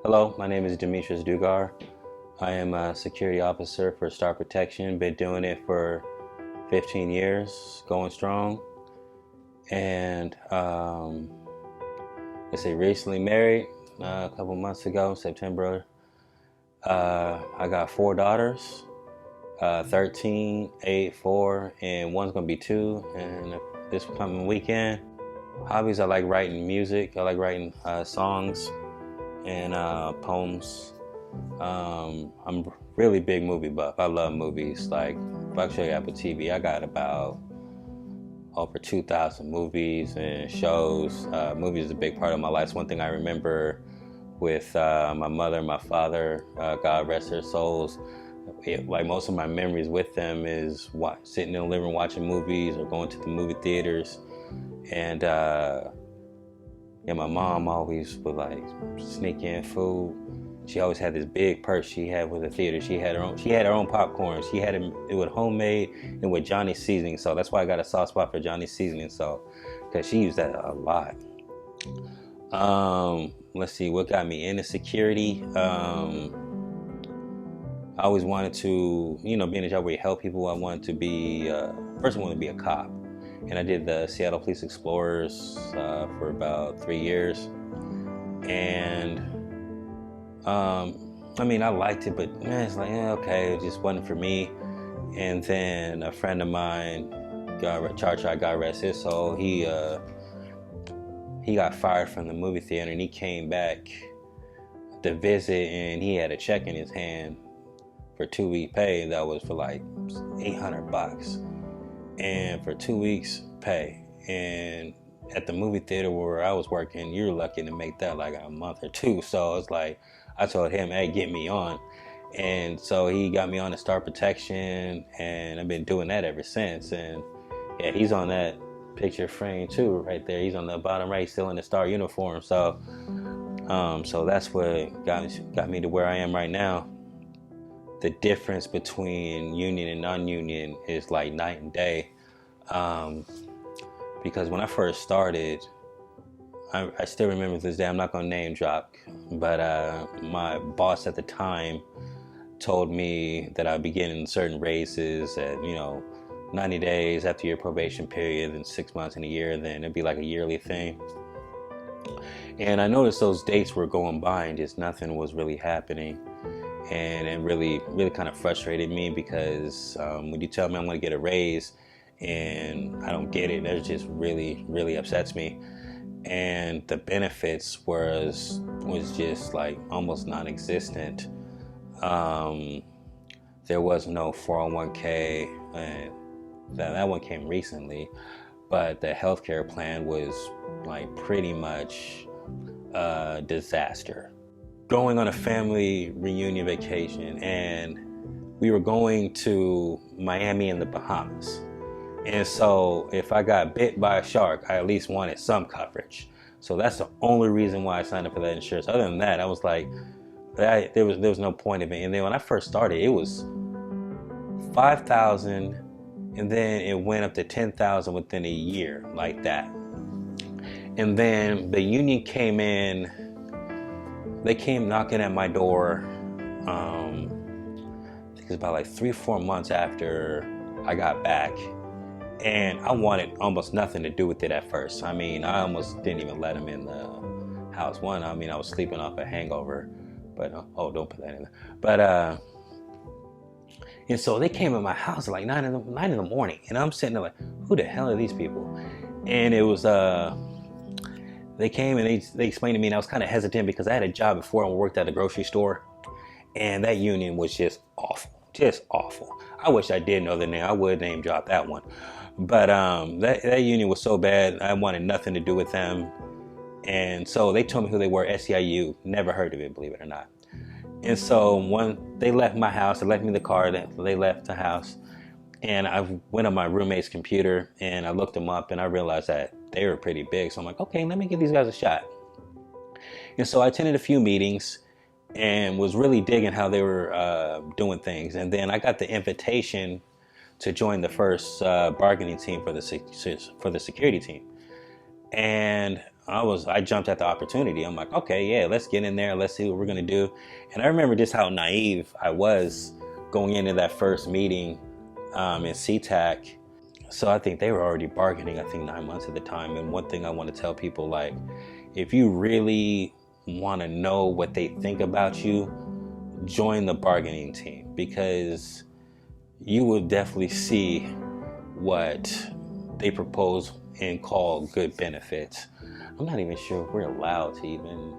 Hello, my name is Demetrius Dugar. I am a security officer for Star Protection. Been doing it for 15 years, going strong. And let's say recently married a couple months ago, September. I got four daughters, 13, 8, 4, and one's gonna be 2. And this coming weekend, hobbies, I like writing music. I like writing songs and poems. I'm really big movie buff. I love movies. Like, if I show you Apple TV, I got about over 2,000 movies and shows. Movies is a big part of my life. It's one thing I remember with my mother and my father, God rest their souls. Like, most of my memories with them is sitting in the living room watching movies or going to the movie theaters. And yeah, my mom always would like sneak in food. She always had this big purse she had with the theater. She had her own popcorn. She had it with homemade and with Johnny seasoning. So that's why I got a soft spot for Johnny seasoning. So, because she used that a lot. Let's see what got me into security. I always wanted to, be in a job where you help people. I wanted to be first. I wanted to be a cop, and I did the Seattle Police Explorers for about 3 years, and I liked it, but man, it's like, yeah, okay, it just wasn't for me. And then a friend of mine, God rest his soul, he got fired from the movie theater, and he came back to visit, and he had a check in his hand for 2-week pay that was for like $800, and for 2 weeks pay. And at the movie theater where I was working, you're lucky to make that like a month or two. So it's like, I told him, hey, get me on. And so he got me on the Star Protection, and I've been doing that ever since. And yeah, he's on that picture frame too, right there. He's on the bottom right, still in the Star uniform. So so that's what got me to where I am right now. The difference between union and non-union is like night and day. Because when I first started, I still remember this day, I'm not gonna name drop, but my boss at the time told me that I'd be getting certain raises at, 90 days after your probation period, then 6 months and a year, then it'd be like a yearly thing. And I noticed those dates were going by and just nothing was really happening. And it really, really kind of frustrated me because when you tell me I'm gonna get a raise and I don't get it, that just really, really upsets me. And the benefits was just like almost non-existent. There was no 401k, and that one came recently, but the healthcare plan was like pretty much a disaster. Going on a family reunion vacation, and we were going to Miami and the Bahamas. And so if I got bit by a shark, I at least wanted some coverage. So that's the only reason why I signed up for that insurance. Other than that, I was like, there was no point of it. And then when I first started, it was $5,000, and then it went up to $10,000 within a year, like that. And then the union came in. They came knocking at my door. I think it was about like 3-4 months after I got back. And I wanted almost nothing to do with it at first. I almost didn't even let him in the house. I was sleeping off a hangover, but don't put that in there. But and so they came at my house at like 9 in the morning, and I'm sitting there like, who the hell are these people? And it was they came and they explained to me, and I was kind of hesitant because I had a job before and worked at a grocery store, and that union was just awful. I wish I did know the name. I would name drop that one. But that union was so bad, I wanted nothing to do with them. And so they told me who they were, SEIU. Never heard of it, believe it or not. And so when they left my house, they left me the car, they left the house. And I went on my roommate's computer and I looked them up, and I realized that they were pretty big. So I'm like, okay, let me give these guys a shot. And so I attended a few meetings and was really digging how they were doing things. And then I got the invitation to join the first bargaining team for the security team. And I jumped at the opportunity. I'm like, okay, yeah, let's get in there. Let's see what we're gonna do. And I remember just how naive I was going into that first meeting in SeaTac. So I think they were already bargaining, I think 9 months at the time. And one thing I want to tell people, like, if you really want to know what they think about you, join the bargaining team, because you will definitely see what they propose and call good benefits. I'm not even sure if we're allowed to even,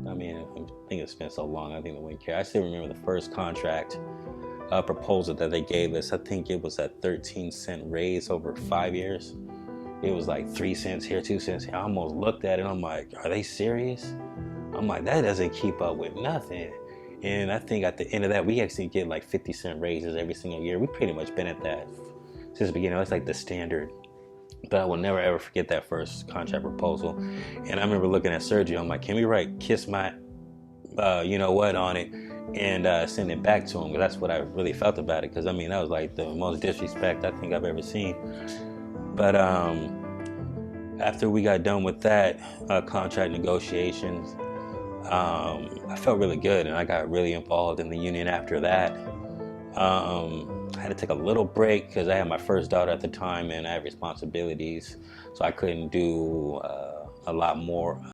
I mean, I think it's been so long, I think they wouldn't care. I still remember the first contract proposal that they gave us. I think it was a 13-cent raise over 5 years. It was like 3 cents here, 2 cents here. I almost looked at it, I'm like, are they serious? I'm like, that doesn't keep up with nothing. And I think at the end of that, we actually get like 50-cent raises every single year. We've pretty much been at that since the beginning. It's like the standard. But I will never ever forget that first contract proposal. And I remember looking at Sergio, I'm like, can we write kiss my you know what on it and send it back to him? Because that's what I really felt about it. Because I mean, that was like the most disrespect I think I've ever seen. But after we got done with that contract negotiations, I felt really good, and I got really involved in the union after that. I had to take a little break because I had my first daughter at the time and I had responsibilities, so I couldn't do a lot more